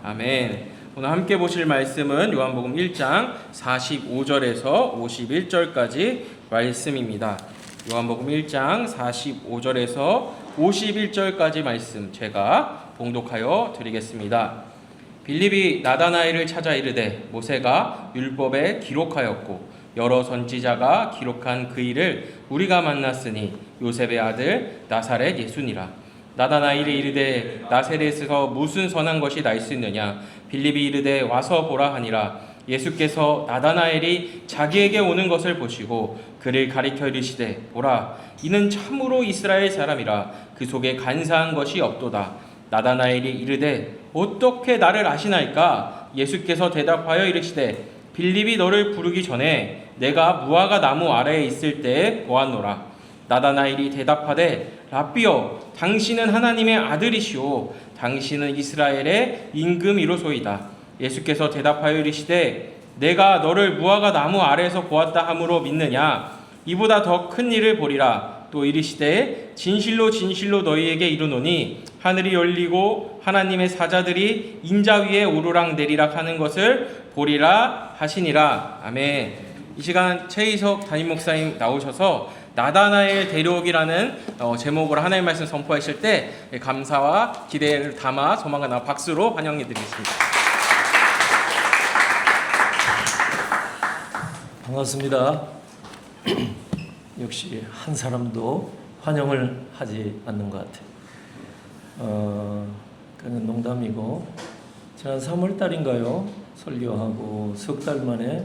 아멘. 오늘 함께 보실 말씀은 요한복음 1장 45절에서 51절까지 말씀입니다. 요한복음 1장 45절에서 51절까지 말씀 제가 봉독하여 드리겠습니다. 빌립이 나다나엘을 찾아 이르되 모세가 율법에 기록하였고 여러 선지자가 기록한 그 일을 우리가 만났으니 요셉의 아들 나사렛 예수니라. 나다나엘이 이르되 나사렛에서 무슨 선한 것이 날 수 있느냐. 빌립이 이르되 와서 보라 하니라. 예수께서 나다나엘이 자기에게 오는 것을 보시고 그를 가리켜 이르시되 보라 이는 참으로 이스라엘 사람이라 그 속에 간사한 것이 없도다. 나다나엘이 이르되 어떻게 나를 아시나이까. 예수께서 대답하여 이르시되 빌립이 너를 부르기 전에 내가 무화과 나무 아래에 있을 때에 보았노라. 나다나엘이 대답하되 라삐여 당신은 하나님의 아들이시오 당신은 이스라엘의 임금이로소이다. 예수께서 대답하여 이르시되 내가 너를 무화과 나무 아래에서 보았다 함으로 믿느냐. 이보다 더 큰 일을 보리라. 또 이르시되 진실로 진실로 너희에게 이르노니 하늘이 열리고 하나님의 사자들이 인자 위에 오르락 내리락 하는 것을 보리라 하시니라. 아멘. 이 시간 최희석 담임 목사님 나오셔서 나다나엘 데려오기라는 제목으로 하나님의 말씀 선포하실 때 감사와 기대를 담아 조만간 박수로 환영해 드리겠습니다. 반갑습니다. 역시 한 사람도 환영을 하지 않는 것 같아요. 그는 농담이고 지난 3월 달인가요? 설교하고 석 달 만에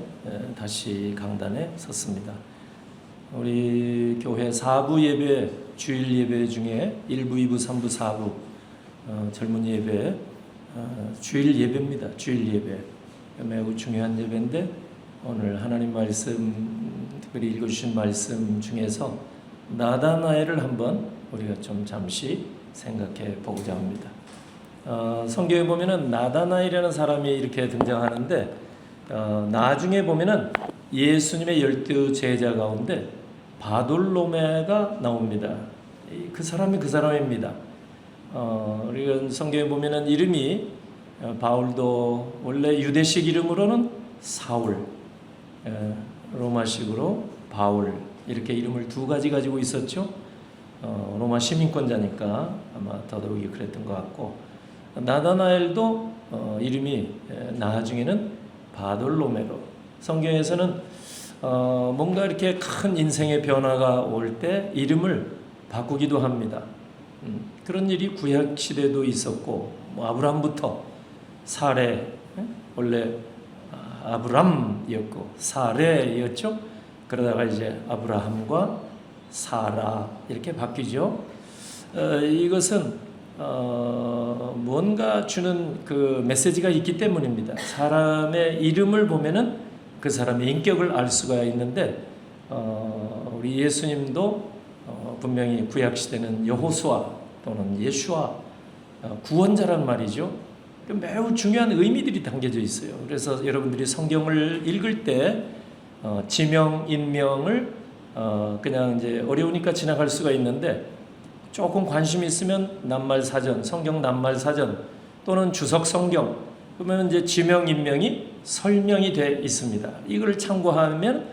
다시 강단에 섰습니다. 우리 교회 4부 예배, 주일 예배 중에 1부, 2부, 3부, 4부 젊은 예배, 주일 예배입니다. 주일 예배 매우 중요한 예배인데 오늘 하나님 말씀 특별히 읽어주신 말씀 중에서 나다나엘을 한번 우리가 좀 잠시 생각해 보고자 합니다. 성경에 보면은 나다나엘이라는 사람이 이렇게 등장하는데 나중에 보면은 예수님의 12 제자 가운데 바돌로메가 나옵니다. 그 사람이 그 사람입니다. 우리가 성경에 보면은 이름이 바울도 원래 유대식 이름으로는 사울, 로마식으로 바울 이렇게 이름을 두 가지 가지고 있었죠. 로마 시민권자니까 아마 더더욱이 그랬던 것 같고 나다나엘도 이름이 나중에는 바돌로메로 성경에서는 뭔가 이렇게 큰 인생의 변화가 올 때 이름을 바꾸기도 합니다. 그런 일이 구약 시대도 있었고 아브람부터 사레 원래 아브람이었고 사레였죠. 그러다가 이제 아브라함과 사라 이렇게 바뀌죠. 이것은 뭔가 주는 그 메시지가 있기 때문입니다. 사람의 이름을 보면은 그 사람의 인격을 알 수가 있는데 우리 예수님도 분명히 구약 시대는 여호수아 또는 예수아 구원자란 말이죠. 매우 중요한 의미들이 담겨져 있어요. 그래서 여러분들이 성경을 읽을 때 지명, 인명을 그냥 이제 어려우니까 지나갈 수가 있는데 조금 관심 있으면 낱말사전, 성경 낱말사전 또는 주석 성경 그러면 이제 지명, 인명이 설명이 돼 있습니다. 이걸 참고하면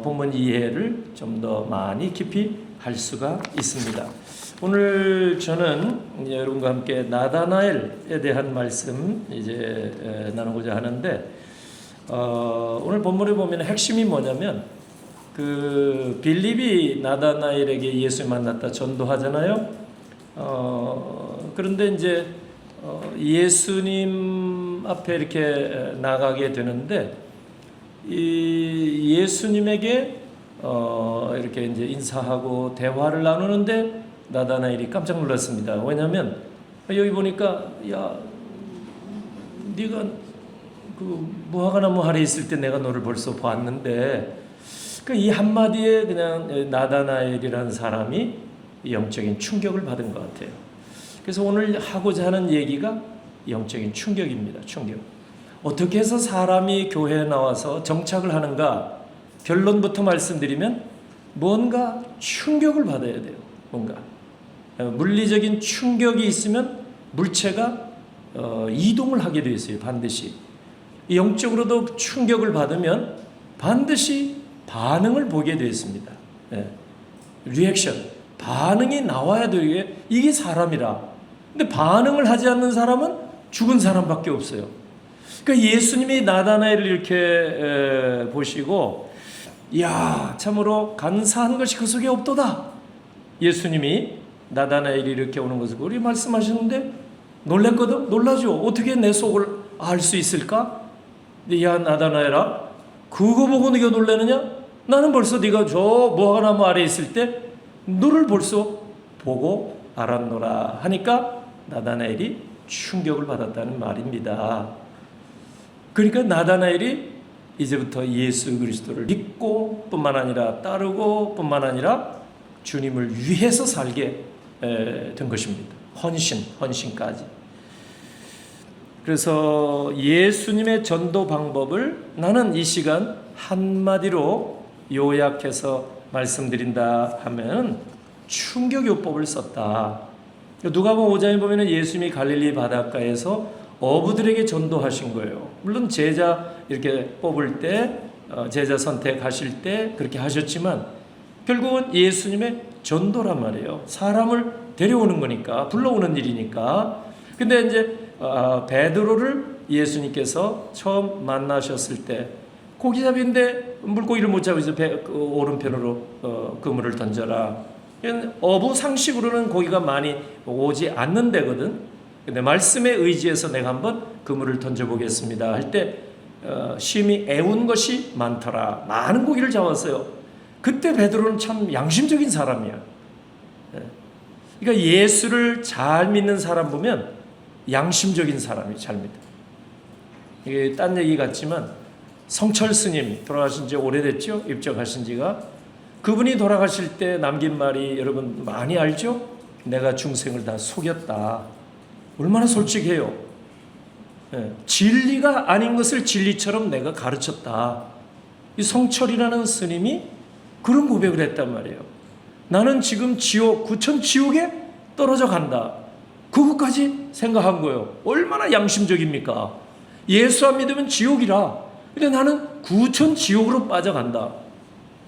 본문 이해를 좀 더 많이 깊이 할 수가 있습니다. 오늘 저는 여러분과 함께 나다나엘에 대한 말씀 이제 나누고자 하는데 오늘 본문에 보면 핵심이 뭐냐면 그 빌립이 나다나엘에게 예수 만났다 전도하잖아요. 그런데 이제 예수님 앞에 이렇게 나가게 되는데 이 예수님에게 이렇게 이제 인사하고 대화를 나누는데 나다나엘이 깜짝 놀랐습니다. 왜냐하면 여기 보니까 야 네가 그 무화과 나무 아래 있을 때 내가 너를 벌써 봤는데 이 한마디에 그냥 나다나엘이라는 사람이 영적인 충격을 받은 것 같아요. 그래서 오늘 하고자 하는 얘기가 영적인 충격입니다. 충격. 어떻게 해서 사람이 교회에 나와서 정착을 하는가? 결론부터 말씀드리면 뭔가 충격을 받아야 돼요. 뭔가 물리적인 충격이 있으면 물체가 이동을 하게 되어 있어요. 반드시. 영적으로도 충격을 받으면 반드시 반응을 보게 되어 있습니다. 예. 리액션, 반응이 나와야 되게 이게 사람이라. 근데 반응을 하지 않는 사람은 죽은 사람밖에 없어요. 그러니까 예수님이 나다나엘을 이렇게 보시고, 이야, 참으로 간사한 것이 그 속에 없도다. 예수님이 나다나엘이 이렇게 오는 것을 우리 말씀하셨는데 놀랬거든. 놀라죠. 어떻게 내 속을 알 수 있을까? 근데 야, 나다나엘아, 그거 보고 네가 놀라느냐? 나는 벌써 네가 저 무화과나무 아래에 있을 때 너를 벌써 보고 알았노라 하니까 나다나엘이 충격을 받았다는 말입니다. 그러니까 나다나엘이 이제부터 예수 그리스도를 믿고 뿐만 아니라 따르고 뿐만 아니라 주님을 위해서 살게 된 것입니다. 헌신까지. 그래서 예수님의 전도 방법을 나는 이 시간 한마디로 요약해서 말씀드린다 하면 충격요법을 썼다. 누가복음 5장에 보면 예수님이 갈릴리 바닷가에서 어부들에게 전도하신 거예요. 물론 제자 이렇게 뽑을 때, 제자 선택하실 때 그렇게 하셨지만 결국은 예수님의 전도란 말이에요. 사람을 데려오는 거니까, 불러오는 일이니까. 근데 이제 베드로를 예수님께서 처음 만나셨을 때 고기잡이인데 물고기를 못 잡아서 오른편으로 그물을 던져라. 어부 상식으로는 고기가 많이 오지 않는 데거든. 근데 말씀에 의지해서 내가 한번 그물을 던져보겠습니다 할 때 심히 애운 것이 많더라. 많은 고기를 잡았어요. 그때 베드로는 참 양심적인 사람이야. 그러니까 예수를 잘 믿는 사람 보면 양심적인 사람이 잘 믿어. 이게 딴 얘기 같지만 성철 스님 돌아가신 지 오래됐죠? 입적하신 지가. 그분이 돌아가실 때 남긴 말이 여러분 많이 알죠? 내가 중생을 다 속였다. 얼마나 솔직해요. 진리가 아닌 것을 진리처럼 내가 가르쳤다. 이 성철이라는 스님이 그런 고백을 했단 말이에요. 나는 지금 구천 지옥에 떨어져 간다. 그것까지 생각한 거예요. 얼마나 양심적입니까? 예수 안 믿으면 지옥이라. 근데 나는 구천 지옥으로 빠져간다.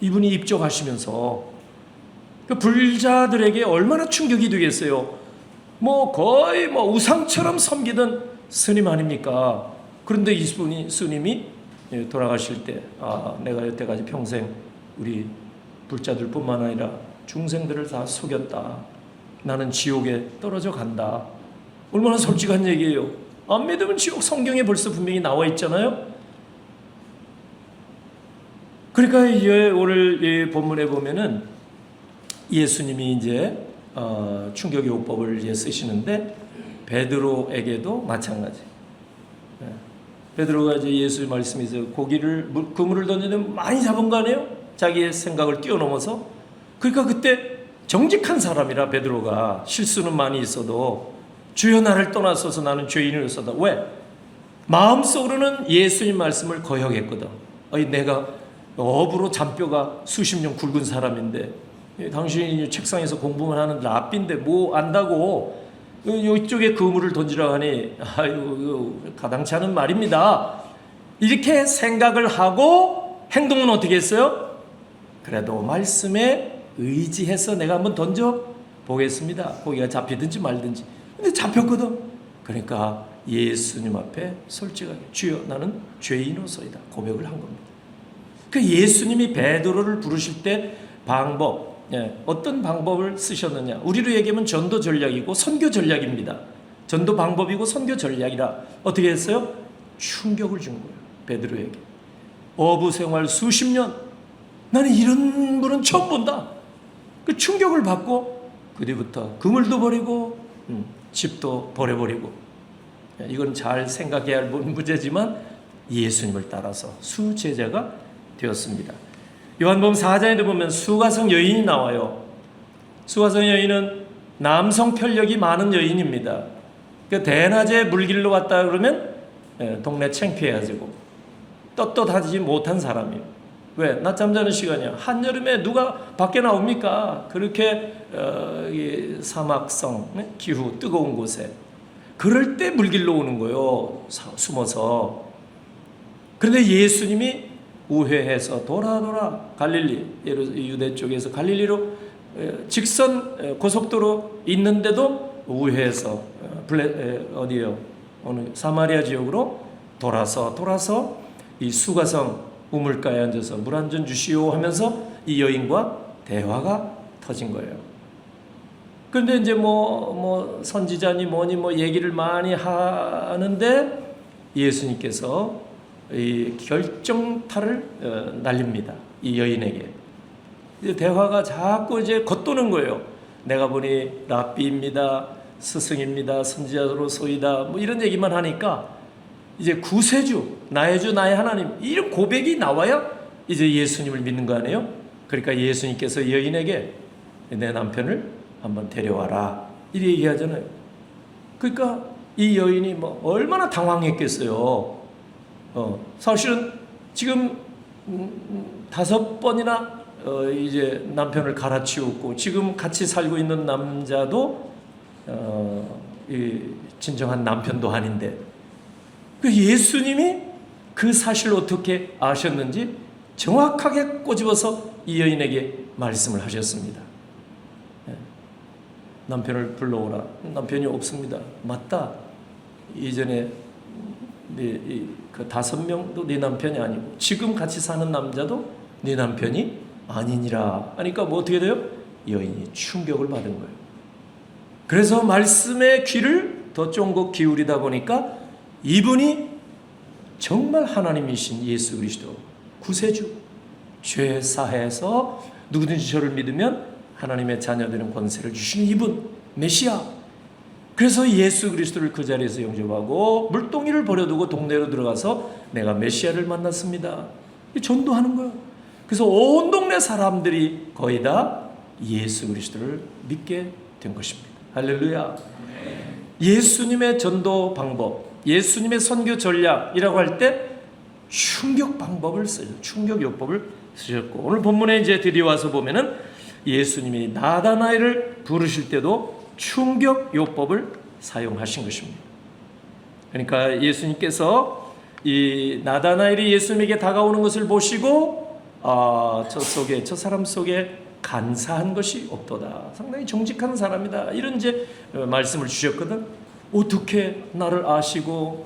이분이 입적하시면서 그 불자들에게 얼마나 충격이 되겠어요. 거의 우상처럼 섬기던 스님 아닙니까? 그런데 이분이 스님이 돌아가실 때 내가 여태까지 평생 우리 불자들뿐만 아니라 중생들을 다 속였다. 나는 지옥에 떨어져 간다. 얼마나 솔직한 얘기예요. 안 믿으면 지옥 성경에 벌써 분명히 나와 있잖아요. 그러니까 오늘 이 본문에 보면은 예수님이 이제 충격요법을 이제 쓰시는데 베드로에게도 마찬가지. 베드로가 이제 예수 말씀에서 그물을 던지는데 많이 잡은 거 아니에요? 자기의 생각을 뛰어넘어서. 그러니까 그때 정직한 사람이라 베드로가 실수는 많이 있어도 주여 나를 떠나서서 나는 죄인이었다. 왜? 마음속으로는 예수님 말씀을 거역했거든. 내가 어부로 잔뼈가 수십 년 굵은 사람인데 당신이 책상에서 공부만 하는 랍비인데 뭐 안다고 이쪽에 그물을 던지라 하니 가당치 않은 말입니다. 이렇게 생각을 하고 행동은 어떻게 했어요? 그래도 말씀에 의지해서 내가 한번 던져 보겠습니다. 고기가 잡히든지 말든지. 근데 잡혔거든. 그러니까 예수님 앞에 솔직하게 주여 나는 죄인으로서이다 고백을 한 겁니다. 그 예수님이 베드로를 부르실 때 어떤 방법을 쓰셨느냐? 우리로 얘기하면 전도 전략이고 선교 전략입니다. 전도 방법이고 선교 전략이라 어떻게 했어요? 충격을 준 거예요. 베드로에게. 어부 생활 수십 년. 나는 이런 분은 처음 본다. 그 충격을 받고 그 뒤부터 그물도 버리고 집도 버려버리고. 이건 잘 생각해야 할 문제지만 예수님을 따라서 수제자가 되었습니다. 요한복음 4장에도 보면 수가성 여인이 나와요. 수가성 여인은 남성 편력이 많은 여인입니다. 그 대낮에 물길로 왔다 그러면 동네 창피해가지고 떳떳하지 못한 사람이에요. 왜? 낮잠 자는 시간이야. 한여름에 누가 밖에 나옵니까? 그렇게 사막성 기후 뜨거운 곳에. 그럴 때 물길로 오는 거예요. 숨어서. 그런데 예수님이 우회해서 돌아 갈릴리, 유대 쪽에서 갈릴리로 직선 고속도로 있는데도 우회해서 어디요? 어느 사마리아 지역으로 돌아서 이 수가성 우물가에 앉아서 물 한 잔 주시오 하면서 이 여인과 대화가 터진 거예요. 그런데 이제 뭐 선지자니 뭐니 뭐 얘기를 많이 하는데 예수님께서 이 결정타를 날립니다. 이 여인에게. 이제 대화가 자꾸 이제 겉도는 거예요. 내가 보니 랍비입니다. 스승입니다. 선지자로소이다. 뭐 이런 얘기만 하니까 이제 구세주, 나의 주, 나의 하나님 이런 고백이 나와야 이제 예수님을 믿는 거 아니에요? 그러니까 예수님께서 여인에게 내 남편을 한번 데려와라 이렇게 얘기하잖아요. 그러니까 이 여인이 뭐 얼마나 당황했겠어요. 사실은 지금 5번이나 이제 남편을 갈아치웠고 지금 같이 살고 있는 남자도 이 진정한 남편도 아닌데 그 예수님이 그 사실을 어떻게 아셨는지 정확하게 꼬집어서 이 여인에게 말씀을 하셨습니다. 남편을 불러오라. 남편이 없습니다. 맞다. 이전에 그 5명도 네 남편이 아니고 지금 같이 사는 남자도 네 남편이 아니니라 하니까 뭐 어떻게 돼요? 여인이 충격을 받은 거예요. 그래서 말씀의 귀를 더 쫑긋 기울이다 보니까 이분이 정말 하나님이신 예수 그리스도 구세주, 죄 사해서 누구든지 저를 믿으면 하나님의 자녀되는 권세를 주시는 이분 메시아. 그래서 예수 그리스도를 그 자리에서 영접하고 물동이를 버려두고 동네로 들어가서 내가 메시아를 만났습니다. 전도하는 거예요. 그래서 온 동네 사람들이 거의 다 예수 그리스도를 믿게 된 것입니다. 할렐루야. 예수님의 전도 방법, 예수님의 선교 전략이라고 할 때 충격 방법을 쓰죠. 충격 요법을 쓰셨고 오늘 본문에 이제 들이와서 보면은 예수님이 나다나엘을 부르실 때도 충격 요법을 사용하신 것입니다. 그러니까 예수님께서 이 나다나엘이 예수님에게 다가오는 것을 보시고 저 사람 속에 간사한 것이 없도다. 상당히 정직한 사람이다. 이런 이제 말씀을 주셨거든. 어떻게 나를 아시고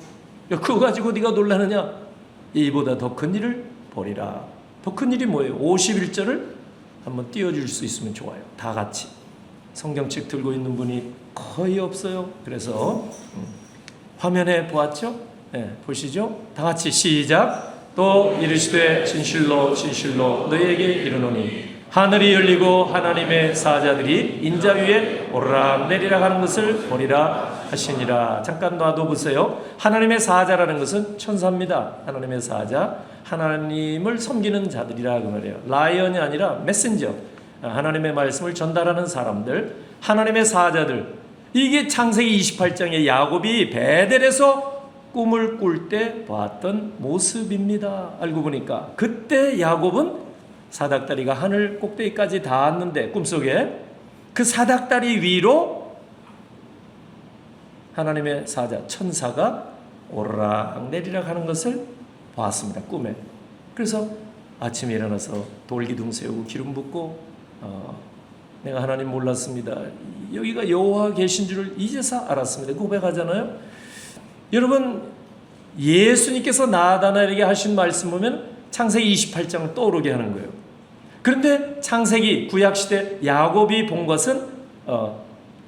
그거 가지고 네가 놀라느냐? 이보다 더 큰 일을 보리라. 더 큰 일이 뭐예요? 51절을 한번 띄워줄 수 있으면 좋아요. 다 같이. 성경책 들고 있는 분이 거의 없어요. 그래서 화면에 보았죠? 네, 보시죠. 다 같이 시작. 또 이르시되 진실로 진실로 너희에게 이르노니 하늘이 열리고 하나님의 사자들이 인자 위에 오르락내리락 하는 것을 보리라 하시니라. 잠깐 놔둬보세요. 하나님의 사자라는 것은 천사입니다. 하나님의 사자, 하나님을 섬기는 자들이라 그 말이에요. 라이언이 아니라 메신저, 하나님의 말씀을 전달하는 사람들, 하나님의 사자들. 이게 창세기 28장에 야곱이 베델에서 꿈을 꿀 때 봤던 모습입니다. 알고 보니까 그때 야곱은 사닥다리가 하늘 꼭대기까지 닿았는데 꿈속에 그 사닥다리 위로 하나님의 사자 천사가 오르락 내리락 하는 것을 봤습니다. 꿈에. 그래서 아침에 일어나서 돌기둥 세우고 기름 붓고 내가 하나님 몰랐습니다. 여기가 여호와 계신 줄을 이제서 알았습니다. 고백하잖아요. 여러분 예수님께서 나다나엘에게 하신 말씀 보면 창세기 28장을 떠오르게 하는 거예요. 그런데 창세기 구약시대 야곱이 본 것은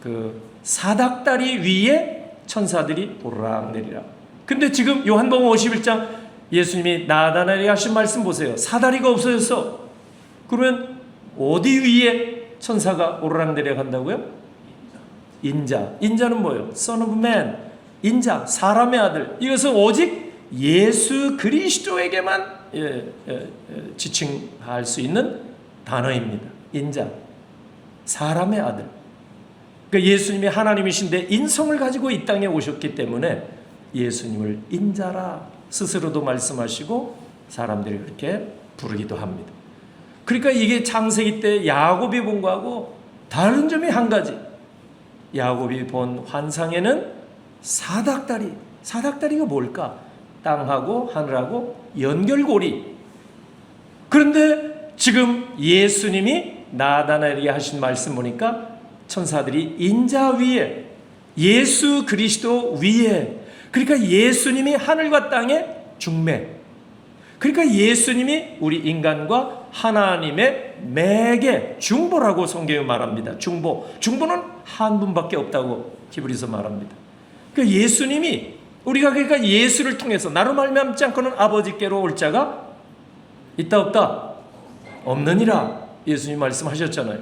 그 사닥다리 위에 천사들이 오르락내리락. 근데 지금 요한복음 51장 예수님이 나다나엘에게 하신 말씀 보세요. 사다리가 없어졌어. 그러면 어디 위에 천사가 오르락내리락 한다고요? 인자. 인자는 뭐예요? Son of Man. 인자, 사람의 아들. 이것은 오직 예수 그리스도에게만 지칭할 수 있는 단어입니다. 인자, 사람의 아들. 그러니까 예수님이 하나님이신데 인성을 가지고 이 땅에 오셨기 때문에 예수님을 인자라 스스로도 말씀하시고 사람들이 그렇게 부르기도 합니다. 그러니까 이게 창세기 때 야곱이 본 거하고 다른 점이 한 가지. 야곱이 본 환상에는 사닥다리가 뭘까? 땅하고 하늘하고 연결고리. 그런데 지금 예수님이 나다나엘에게 하신 말씀 보니까 천사들이 인자 위에, 예수 그리스도 위에, 그러니까 예수님이 하늘과 땅의 중매, 그러니까 예수님이 우리 인간과 하나님의 매개, 중보라고 성경이 말합니다. 중보는 한 분밖에 없다고 히브리서 말합니다. 그러니까 예수님이, 우리가 그러니까 예수를 통해서 나로 말미암지 않고는 아버지께로 올 자가 있다 없다? 없느니라 예수님 말씀하셨잖아요.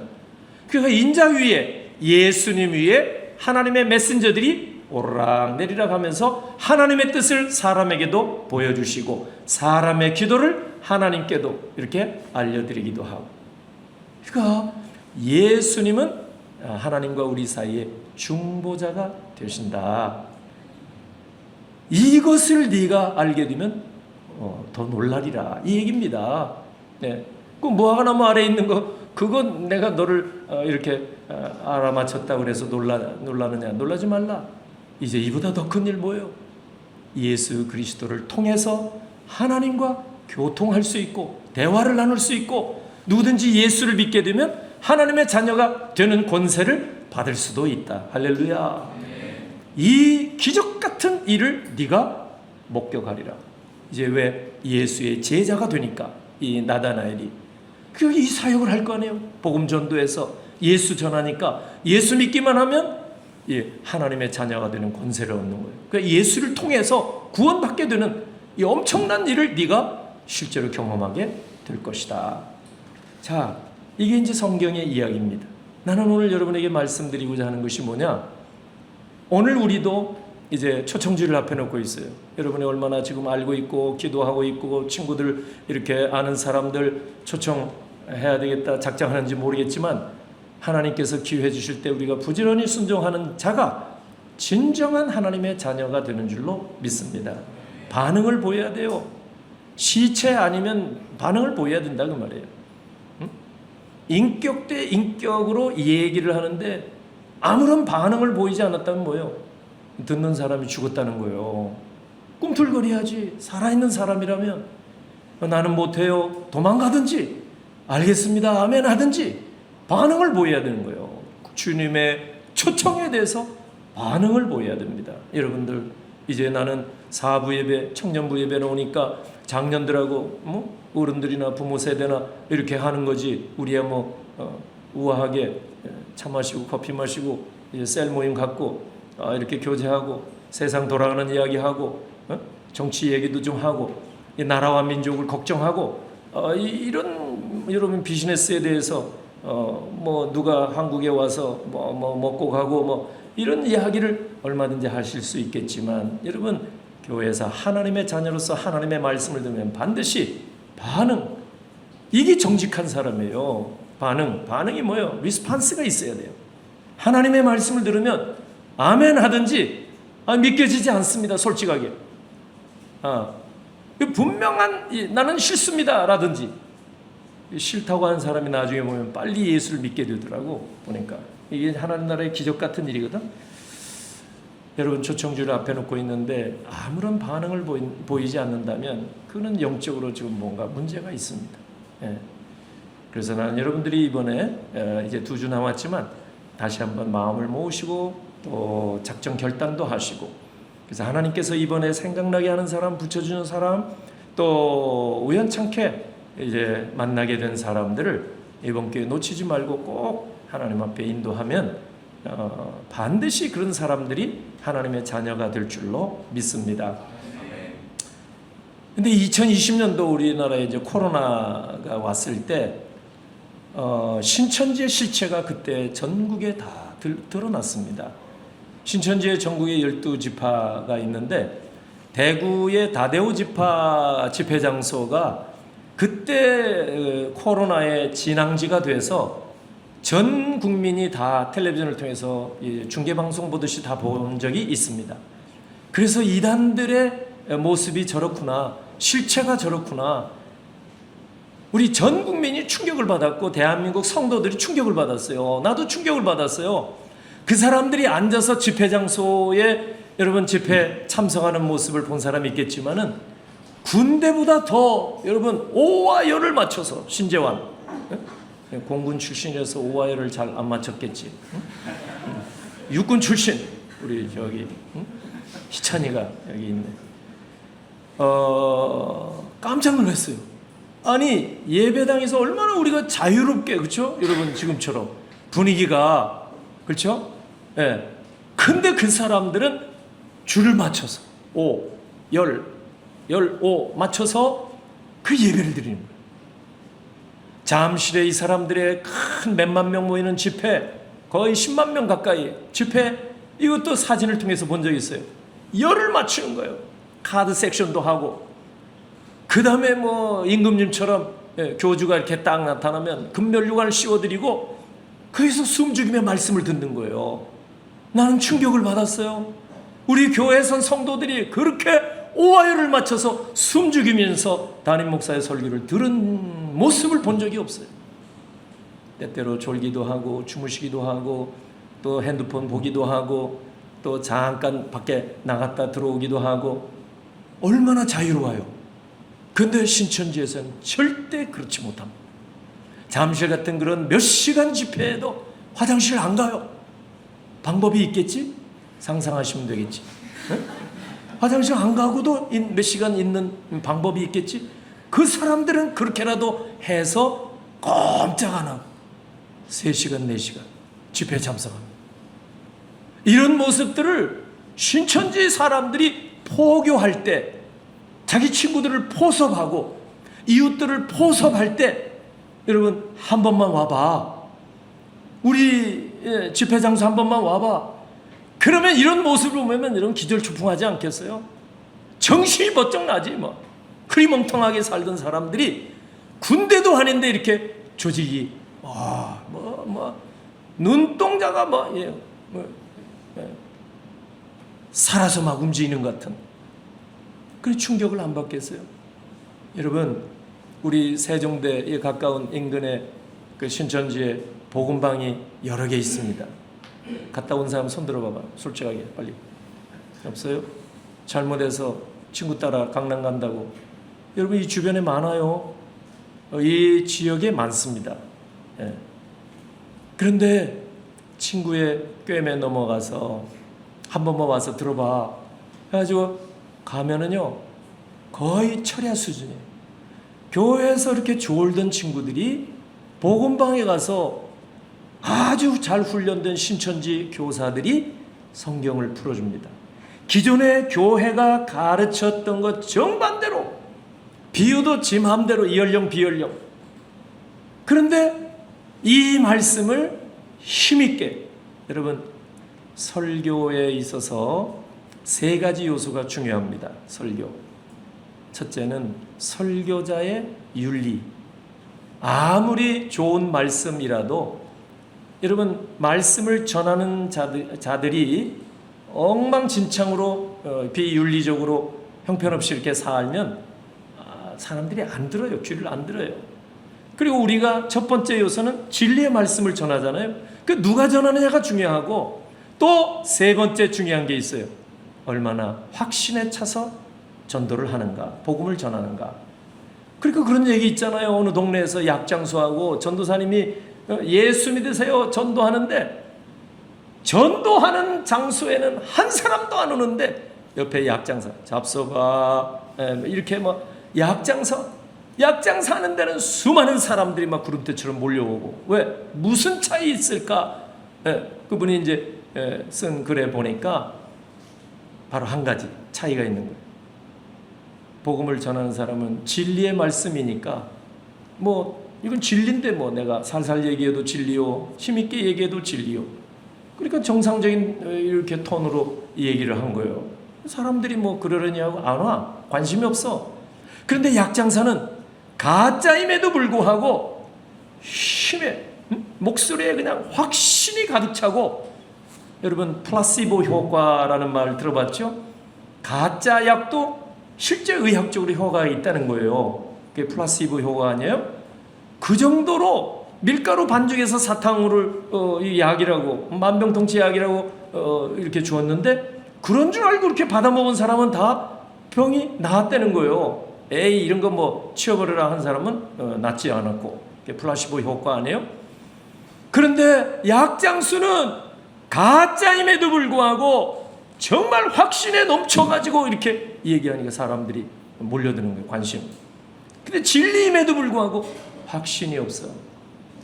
그러니까 인자 위에, 예수님 위에 하나님의 메신저들이 오르락내리락 하면서 하나님의 뜻을 사람에게도 보여주시고 사람의 기도를 하나님께도 이렇게 알려드리기도 하고. 그러니까 예수님은 하나님과 우리 사이에 중보자가 되신다. 이것을 네가 알게 되면 더 놀라리라 이 얘기입니다. 네. 그 무화과나무 아래에 있는 거, 그건 내가 너를 이렇게 알아맞혔다고 그래서 놀라느냐? 놀라지 말라. 이제 이보다 더 큰 일 뭐예요? 예수 그리스도를 통해서 하나님과 교통할 수 있고 대화를 나눌 수 있고 누구든지 예수를 믿게 되면 하나님의 자녀가 되는 권세를 받을 수도 있다. 할렐루야. 이 기적 같은 일을 네가 목격하리라. 이제 왜 예수의 제자가 되니까 이 나다나엘이 이 사역을 할 거 아니에요. 복음 전도해서 예수 전하니까 예수 믿기만 하면 하나님의 자녀가 되는 권세를 얻는 거예요. 그러니까 예수를 통해서 구원받게 되는 이 엄청난 일을 네가 실제로 경험하게 될 것이다. 자, 이게 이제 성경의 이야기입니다. 나는 오늘 여러분에게 말씀드리고자 하는 것이 뭐냐? 오늘 우리도 이제 초청주를 앞에 놓고 있어요. 여러분이 얼마나 지금 알고 있고 기도하고 있고 친구들 이렇게 아는 사람들 초청해야 되겠다 작정하는지 모르겠지만 하나님께서 기회 주실 때 우리가 부지런히 순종하는 자가 진정한 하나님의 자녀가 되는 줄로 믿습니다. 반응을 보여야 돼요. 시체 아니면 반응을 보여야 된다 그 말이에요. 응? 인격 대 인격으로 이 얘기를 하는데 아무런 반응을 보이지 않았다면 뭐예요? 듣는 사람이 죽었다는 거예요. 꿈틀거려야지. 살아있는 사람이라면 나는 못해요. 도망가든지 알겠습니다. 아멘 하든지 반응을 보여야 되는 거예요. 주님의 초청에 대해서 반응을 보여야 됩니다. 여러분들 이제 나는 사부 예배, 청년부 예배로 오니까 장년들하고 어른들이나 부모 세대나 이렇게 하는 거지. 우리야 우아하게 차 마시고 커피 마시고 이제 셀 모임 갖고 이렇게 교제하고 세상 돌아가는 이야기하고 정치 얘기도 좀 하고 나라와 민족을 걱정하고 이런 여러분 비즈니스에 대해서 누가 한국에 와서 먹고 가고 이런 이야기를 얼마든지 하실 수 있겠지만 여러분 교회에서 하나님의 자녀로서 하나님의 말씀을 들으면 반드시 반응, 이게 정직한 사람이에요. 반응이 뭐예요? 리스판스가 있어야 돼요. 하나님의 말씀을 들으면 아멘 하든지 믿겨지지 않습니다. 솔직하게 분명한 나는 싫습니다 라든지 싫다고 하는 사람이 나중에 보면 빨리 예수를 믿게 되더라고. 보니까 이게 하나님 나라의 기적 같은 일이거든. 여러분 초청주를 앞에 놓고 있는데 아무런 반응을 보이지 않는다면 그는 영적으로 지금 뭔가 문제가 있습니다. 그래서 나는 여러분들이 이번에 이제 2주 남았지만 다시 한번 마음을 모으시고 또 작정 결단도 하시고, 그래서 하나님께서 이번에 생각나게 하는 사람, 붙여주는 사람, 또 우연찮게 이제 만나게 된 사람들을 이번 기회에 놓치지 말고 꼭 하나님 앞에 인도하면 반드시 그런 사람들이 하나님의 자녀가 될 줄로 믿습니다. 근데 2020년도 우리나라에 이제 코로나가 왔을 때 신천지의 실체가 그때 전국에 다 드러났습니다. 신천지의 전국에 12지파가 있는데 대구의 다대우 지파 집회 장소가 그때 코로나의 진앙지가 돼서 전 국민이 다 텔레비전을 통해서 중계방송 보듯이 다 본 적이 있습니다. 그래서 이단들의 모습이 저렇구나, 실체가 저렇구나, 우리 전 국민이 충격을 받았고 대한민국 성도들이 충격을 받았어요. 나도 충격을 받았어요. 그 사람들이 앉아서 집회 장소에 여러분 집회 참석하는 모습을 본 사람이 있겠지만은 군대보다 더 여러분 오와 열을 맞춰서 신재환 공군 출신이라서 오와 열을 잘 안 맞췄겠지. 육군 출신 우리 저기 희찬이가 여기 있네. 깜짝 놀랐어요. 아니 예배당에서 얼마나 우리가 자유롭게 그렇죠? 여러분 지금처럼 분위기가 그렇죠? 예. 근데 그 사람들은 줄을 맞춰서 5, 15 맞춰서 그 예배를 드리는 거예요. 잠실에 이 사람들의 큰 몇만 명 모이는 집회, 거의 10만 명 가까이 집회, 이것도 사진을 통해서 본 적이 있어요. 열을 맞추는 거예요. 카드 섹션도 하고, 그 다음에 뭐 임금님처럼 교주가 이렇게 딱 나타나면 금면류관을 씌워드리고 거기서 숨죽이며 말씀을 듣는 거예요. 나는 충격을 받았어요. 우리 교회선 성도들이 그렇게 오와열을 맞춰서 숨죽이면서 담임 목사의 설교를 들은 모습을 본 적이 없어요. 때때로 졸기도 하고 주무시기도 하고 또 핸드폰 보기도 하고 또 잠깐 밖에 나갔다 들어오기도 하고 얼마나 자유로워요. 근데 신천지에서는 절대 그렇지 못합니다. 잠실 같은 그런 몇 시간 집회에도 화장실 안 가요. 방법이 있겠지? 상상하시면 되겠지. 네? 화장실 안 가고도 몇 시간 있는 방법이 있겠지? 그 사람들은 그렇게라도 해서 꼼짝 안 하고 3시간, 4시간 집회에 참석합니다. 이런 모습들을 신천지 사람들이 포교할 때, 자기 친구들을 포섭하고 이웃들을 포섭할 때 여러분 한 번만 와봐. 우리 집회 장소 한 번만 와봐. 그러면 이런 모습을 보면 이런 기절초풍하지 않겠어요? 정신이 번쩍 나지 뭐. 흐리멍텅하게 살던 사람들이 군대도 아닌데 이렇게 조직이 눈동자가 살아서 막 움직이는 것 같은 그런 충격을 안 받겠어요? 여러분 우리 세종대에 가까운 인근에 그 신천지에 복음방이 여러 개 있습니다. 갔다 온 사람 손 들어봐봐. 솔직하게 빨리. 없어요? 잘못해서 친구 따라 강남 간다고. 여러분 이 주변에 많아요. 이 지역에 많습니다. 예. 그런데 친구의 꿰매 넘어가서 한 번만 와서 들어봐. 해가지고 가면은요 거의 철야 수준이에요. 교회에서 이렇게 졸던 친구들이 복음방에 가서 아주 잘 훈련된 신천지 교사들이 성경을 풀어줍니다. 기존의 교회가 가르쳤던 것 정반대로 비유도 지 맘대로 이연령 비연령. 그런데 이 말씀을 힘있게 여러분 설교에 있어서 3가지 요소가 중요합니다. 설교. 첫째는 설교자의 윤리. 아무리 좋은 말씀이라도 여러분 말씀을 전하는 자들이 엉망진창으로 비윤리적으로 형편없이 이렇게 살면 사람들이 안 들어요. 귀를 안 들어요. 그리고 우리가 첫 번째 요소는 진리의 말씀을 전하잖아요. 그 누가 전하느냐가 중요하고 또 3번째 중요한 게 있어요. 얼마나 확신에 차서 전도를 하는가, 복음을 전하는가. 그러니까 그런 얘기 있잖아요. 어느 동네에서 약장수하고 전도사님이 예수 믿으세요 전도하는데 전도하는 장소에는 한 사람도 안 오는데 옆에 약장사 잡숴봐 이렇게 뭐 약장사 하는 데는 수많은 사람들이 막 구름대처럼 몰려오고 왜 무슨 차이 있을까? 그분이 이제 쓴 글에 보니까 바로 한 가지 차이가 있는 거예요. 복음을 전하는 사람은 진리의 말씀이니까 뭐 이건 진리인데 뭐 내가 살살 얘기해도 진리요 힘있게 얘기해도 진리요. 그러니까 정상적인 이렇게 톤으로 얘기를 한 거예요. 사람들이 뭐 그러려냐고 안 와. 관심이 없어. 그런데 약장사는 가짜임에도 불구하고 힘에 목소리에 그냥 확신이 가득 차고 여러분 플라시보 효과라는 말 들어봤죠? 가짜 약도 실제 의학적으로 효과가 있다는 거예요. 그게 플라시보 효과 아니에요? 그 정도로 밀가루 반죽해서 사탕을 이 약이라고 만병통치 약이라고 이렇게 주었는데 그런 줄 알고 그렇게 받아먹은 사람은 다 병이 나았다는 거예요. 에이 이런 거 뭐 치워버리라 한 사람은 낫지 않았고, 플라시보 효과 아니에요? 그런데 약장수는 가짜임에도 불구하고 정말 확신에 넘쳐가지고 이렇게 얘기하니까 사람들이 몰려드는 거예요. 관심. 근데 진리임에도 불구하고 확신이 없어.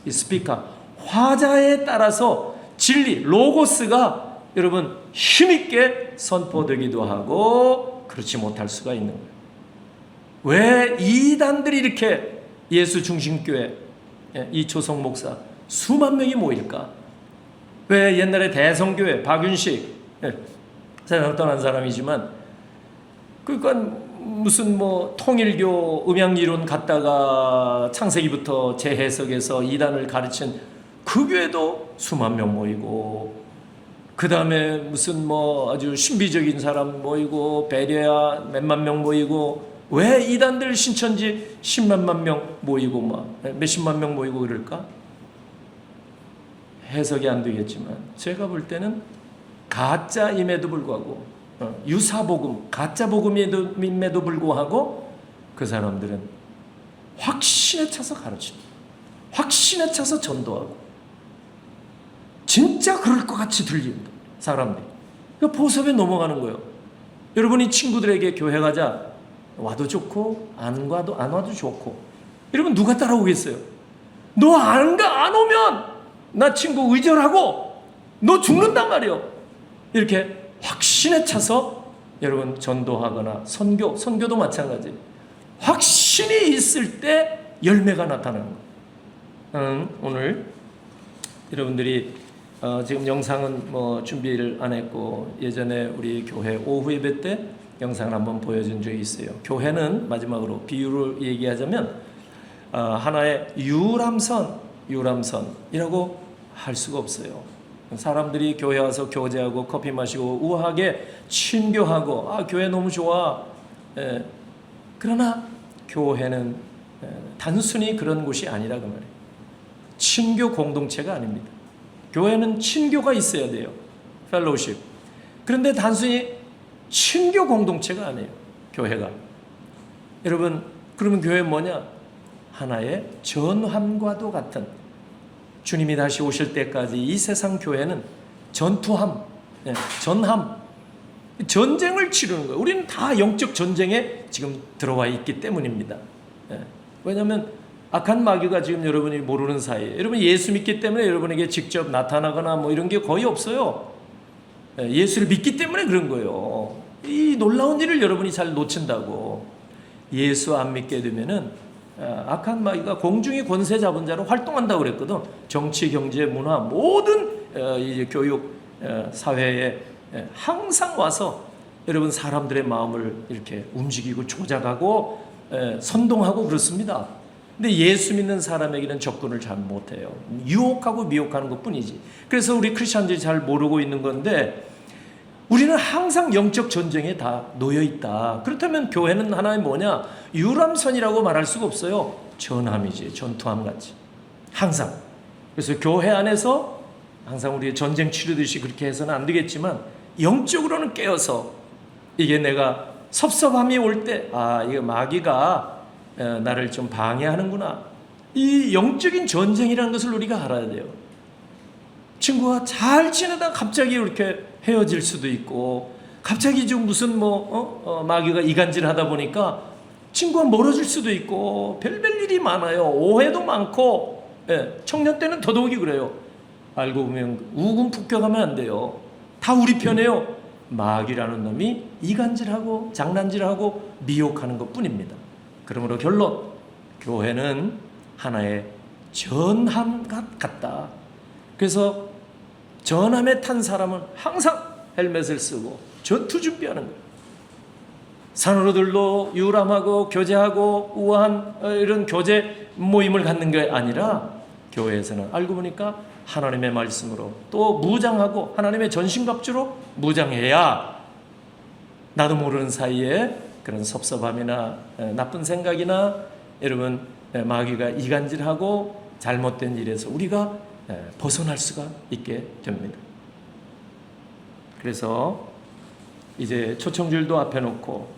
이 스피커 화자에 따라서 진리 로고스가 여러분 힘있게 선포되기도 하고 그렇지 못할 수가 있는 거예요. 왜 이단들이 이렇게 예수 중심교회 이 조성 목사 수만 명이 모일까? 왜 옛날에 대성교회 박윤식 세상 떠난 사람이지만 그러니까 무슨 뭐 통일교 음양이론 갖다가 창세기부터 재해석해서 이단을 가르친 그 교회도 수만 명 모이고, 그 다음에 무슨 뭐 아주 신비적인 사람 모이고 베레아 몇만 명 모이고, 왜 이단들 신천지 10만 명 모이고 막 몇십만 명 모이고 그럴까? 해석이 안 되겠지만 제가 볼 때는 가짜임에도 불구하고 유사복음, 가짜복음임에도 불구하고 그 사람들은 확신에 차서 가르칩니다. 확신에 차서 전도하고 진짜 그럴 것 같이 들립니다. 사람들이. 그 보섭에 넘어가는 거예요. 여러분이 친구들에게 교회 가자 와도 좋고 안 와도 좋고, 여러분 누가 따라오겠어요? 너 안 오면 나 친구 의절하고 너 죽는단 말이에요. 이렇게 확신에 차서 여러분 전도하거나 선교도 마찬가지. 확신이 있을 때 열매가 나타나는 거예요. 오늘 여러분들이 지금 영상은 뭐 준비를 안 했고 예전에 우리 교회 오후 예배 때 영상을 한번 보여준 적이 있어요. 교회는 마지막으로 비유를 얘기하자면 하나의 유람선이라고 할 수가 없어요. 사람들이 교회 와서 교제하고 커피 마시고 우아하게 친교하고 교회 너무 좋아. 그러나 교회는 단순히 그런 곳이 아니라 그 말이에요. 친교 공동체가 아닙니다. 교회는 친교가 있어야 돼요. 펠로우십. 그런데 단순히 친교 공동체가 아니에요. 교회가. 여러분 그러면 교회 뭐냐? 하나의 전함과도 같은, 주님이 다시 오실 때까지 이 세상 교회는 전투함, 전함, 전쟁을 치르는 거예요. 우리는 다 영적 전쟁에 지금 들어와 있기 때문입니다. 왜냐하면 악한 마귀가 지금 여러분이 모르는 사이에, 여러분 예수 믿기 때문에 여러분에게 직접 나타나거나 뭐 이런 게 거의 없어요. 예수를 믿기 때문에 그런 거예요. 이 놀라운 일을 여러분이 잘 놓친다고. 예수 안 믿게 되면은 악한 마귀가 공중의 권세 잡은 자로 활동한다고 그랬거든. 정치, 경제, 문화 모든 이제 교육, 사회에 항상 와서 여러분 사람들의 마음을 이렇게 움직이고 조작하고 선동하고 그렇습니다. 근데 예수 믿는 사람에게는 접근을 잘 못해요. 유혹하고 미혹하는 것뿐이지. 그래서 우리 크리스천들이 잘 모르고 있는 건데, 우리는 항상 영적 전쟁에 다 놓여 있다. 그렇다면 교회는 하나의 뭐냐? 유람선이라고 말할 수가 없어요. 전함이지, 전투함 같이. 항상. 그래서 교회 안에서 항상 우리 전쟁 치르듯이 그렇게 해서는 안 되겠지만, 영적으로는 깨어서 이게 내가 섭섭함이 올 때, 이거 마귀가 나를 좀 방해하는구나. 이 영적인 전쟁이라는 것을 우리가 알아야 돼요. 친구가 잘 지내다가 갑자기 이렇게 헤어질 수도 있고, 갑자기 좀 무슨 마귀가 이간질하다 보니까 친구가 멀어질 수도 있고, 별별 일이 많아요. 오해도 많고, 청년 때는 더더욱이 그래요. 알고 보면 우금 폭격하면 안 돼요. 다 우리 편이에요. 마귀라는 놈이 이간질하고 장난질하고 미혹하는 것뿐입니다. 그러므로 결론, 교회는 하나의 전함 같다. 그래서 전함에 탄 사람은 항상 헬멧을 쓰고 전투 준비하는 거예요. 산으로들로 유람하고 교제하고 우아한 이런 교제 모임을 갖는 게 아니라, 교회에서는 알고 보니까 하나님의 말씀으로 또 무장하고 하나님의 전신갑주로 무장해야 나도 모르는 사이에 그런 섭섭함이나 나쁜 생각이나 여러분 마귀가 이간질하고 잘못된 일에서 우리가 벗어날 수가 있게 됩니다. 그래서 이제 초청줄도 앞에 놓고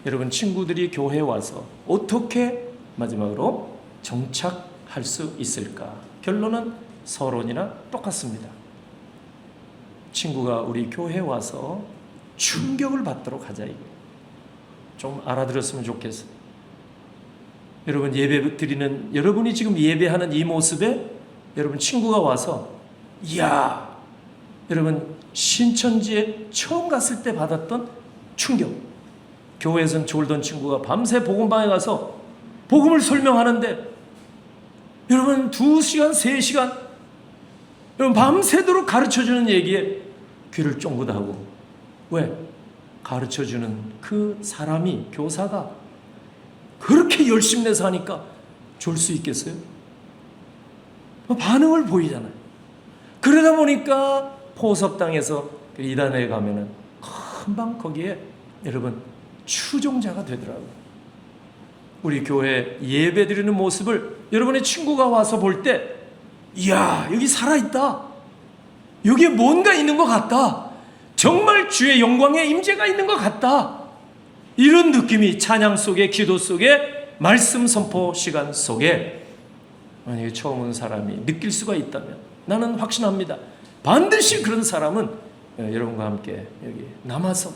여러분 친구들이 교회에 와서 어떻게 마지막으로 정착할 수 있을까? 결론은 서론이나 똑같습니다. 친구가 우리 교회에 와서 충격을 받도록 하자. 좀 알아들었으면 좋겠어요. 여러분 예배 드리는 여러분이 지금 예배하는 이 모습에 여러분 친구가 와서 이야 여러분 신천지에 처음 갔을 때 받았던 충격. 교회에선 졸던 친구가 밤새 복음방에 가서 복음을 설명하는데 여러분 2시간 3시간 여러분 밤새도록 가르쳐주는 얘기에 귀를 쫑긋하고 왜? 가르쳐주는 그 사람이 교사가 그렇게 열심히 내서 하니까 졸 수 있겠어요? 반응을 보이잖아요. 그러다 보니까 포섭당에서 이단에 가면은 금방 거기에 여러분 추종자가 되더라고요. 우리 교회 예배 드리는 모습을 여러분의 친구가 와서 볼 때 이야 여기 살아있다. 여기에 뭔가 있는 것 같다. 정말 주의 영광의 임재가 있는 것 같다. 이런 느낌이 찬양 속에 기도 속에 말씀 선포 시간 속에 만약에 처음 온 사람이 느낄 수가 있다면 나는 확신합니다. 반드시 그런 사람은 여러분과 함께 여기 남아서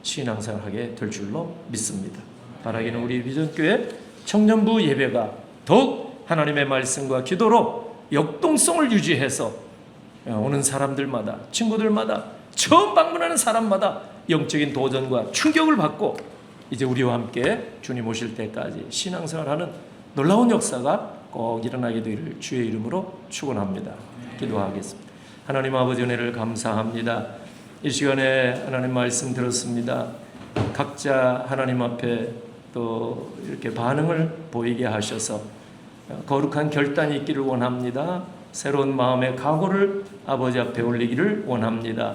신앙생활하게 될 줄로 믿습니다. 바라기는 우리 비전교회 청년부 예배가 더욱 하나님의 말씀과 기도로 역동성을 유지해서 오는 사람들마다 친구들마다 처음 방문하는 사람마다 영적인 도전과 충격을 받고 이제 우리와 함께 주님 오실 때까지 신앙생활하는 놀라운 역사가 꼭 일어나게 되기를 주의 이름으로 축원합니다. 기도하겠습니다. 하나님 아버지 은혜를 감사합니다. 이 시간에 하나님 말씀 들었습니다. 각자 하나님 앞에 또 이렇게 반응을 보이게 하셔서 거룩한 결단이 있기를 원합니다. 새로운 마음의 각오를 아버지 앞에 올리기를 원합니다.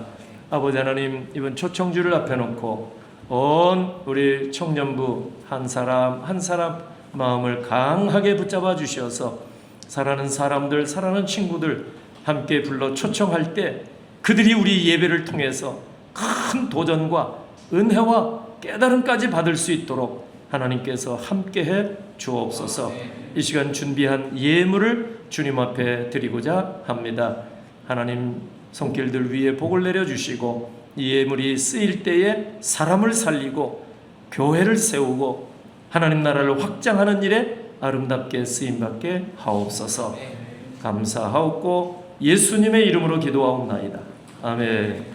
아버지 하나님 이번 초청주를 앞에 놓고 온 우리 청년부 한 사람 한 사람 마음을 강하게 붙잡아 주셔서 사랑하는 사람들 사랑하는 친구들 함께 불러 초청할 때 그들이 우리 예배를 통해서 큰 도전과 은혜와 깨달음까지 받을 수 있도록 하나님께서 함께해 주옵소서. 이 시간 준비한 예물을 주님 앞에 드리고자 합니다. 하나님 손길들 위에 복을 내려주시고 이 예물이 쓰일 때에 사람을 살리고 교회를 세우고 하나님 나라를 확장하는 일에 아름답게 쓰임받게 하옵소서. 감사하옵고 예수님의 이름으로 기도하옵나이다. 아멘.